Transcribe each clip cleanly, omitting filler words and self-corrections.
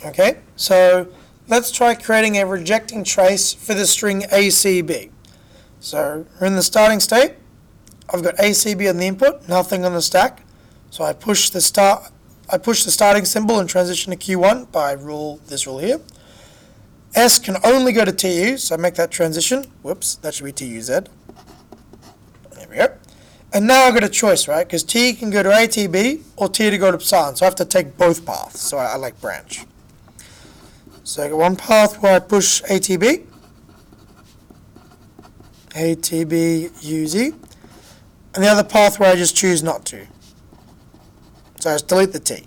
Okay, so let's try creating a rejecting trace for the string ACB. So we're in the starting state. I've got ACB on the input, nothing on the stack. So I push the starting symbol and transition to Q1 by this rule here. S can only go to TU, so I make that transition. Whoops, that should be TUZ. There we go. And now I've got a choice, right? Because T can go to ATB or T to go to epsilon, so I have to take both paths. So I like branch. So I got one path where I push ATB, UZ, and the other path where I just choose not to. So I just delete the T.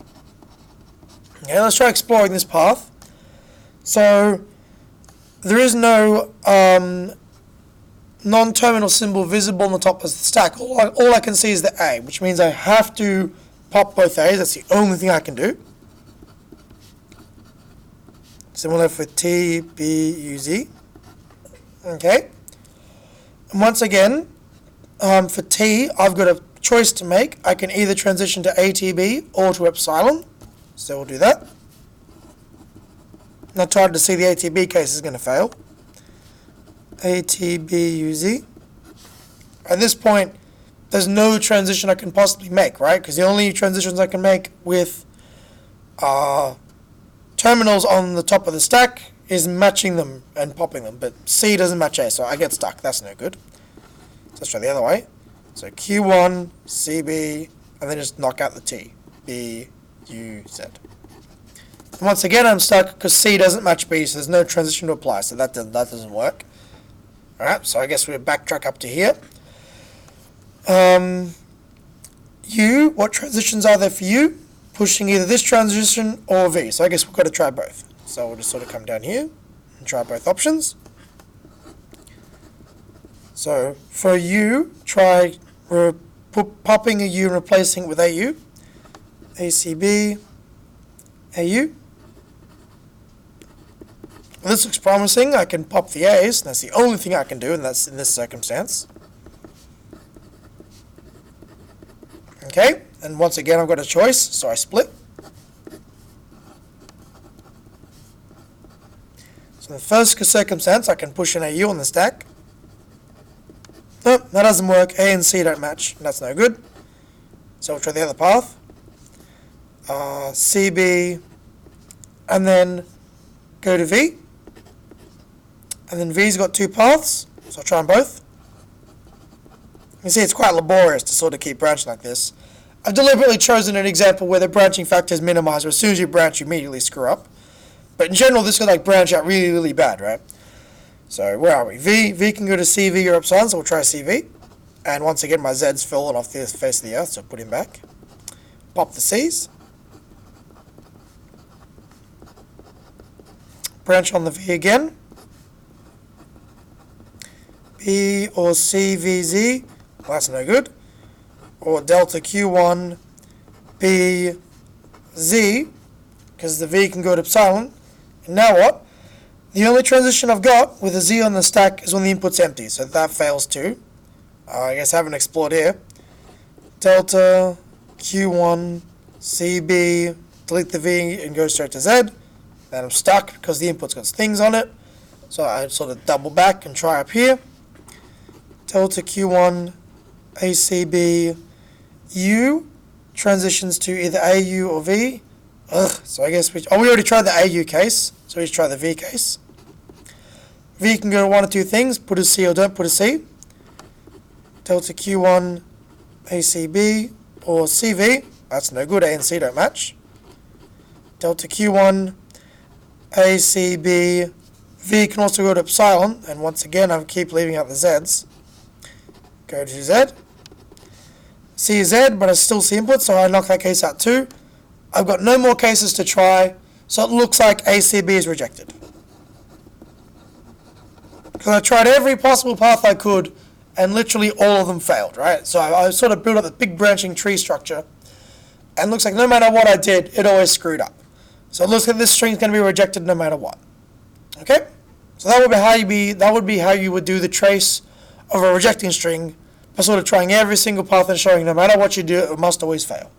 Okay, let's try exploring this path. So there is no non-terminal symbol visible on the top of the stack. All I can see is the A, which means I have to pop both A's. That's the only thing I can do. Similar for T, B, U, Z. Okay. And once again, for T, I've got a choice to make. I can either transition to ATB or to epsilon. So we'll do that. Not hard to see the ATB case is going to fail. ATBUZ. At this point, there's no transition I can possibly make, right? Because the only transitions I can make with terminals on the top of the stack is matching them and popping them. But C doesn't match A, so I get stuck. That's no good. So let's try the other way. So Q1, CB, and then just knock out the T. B, U, Z. And once again, I'm stuck because C doesn't match B, so there's no transition to apply, so that doesn't work. Alright, so I guess we'll backtrack up to here. U, what transitions are there for U? Pushing either this transition or V, so I guess we've got to try both. So we'll just sort of come down here and try both options. So for U, try popping a U and replacing it with AU. ACB, AU. Well, this looks promising. I can pop the A's, and that's the only thing I can do, and that's in this circumstance. Okay, and once again I've got a choice, so I split. So in the first circumstance, I can push an AU on the stack. Nope, that doesn't work. A and C don't match, and that's no good. So we'll try the other path. CB, and then go to V. And then V's got two paths, so I'll try them both. You can see it's quite laborious to sort of keep branching like this. I've deliberately chosen an example where the branching factor is minimized, where as soon as you branch, you immediately screw up. But in general, this could like branch out really, really bad, right? So where are we? V can go to CV or epsilon, so we'll try CV. And once again, my Z's fallen off the face of the earth, so put him back. Pop the C's. Branch on the V again. B or CVZ, well, that's no good. Or delta Q1 B Z, because the V can go to epsilon. And now what? The only transition I've got with a Z on the stack is when the input's empty, so that fails too. I guess I haven't explored here. Delta Q1 CB, delete the V and go straight to Z. Then I'm stuck because the input's got things on it. So I sort of double back and try up here. Delta Q1 ACB U transitions to either AU or V. So I guess we already tried the AU case, so we should try the V case. V can go to one of two things, put a C or don't put a C. Delta Q1 ACB or CV, that's no good, A and C don't match. Delta Q1 ACB, V can also go to epsilon, and once again I keep leaving out the Z's. Go to Z. C is Z, but I still see input, so I knock that case out too. I've got no more cases to try, so it looks like ACB is rejected. Because I tried every possible path I could, and literally all of them failed, right? So I sort of built up the big branching tree structure, and it looks like no matter what I did, it always screwed up. So it looks like this string is going to be rejected no matter what. Okay? So that would be how you would do the trace of a rejecting string by sort of trying every single path and showing no matter what you do, it must always fail.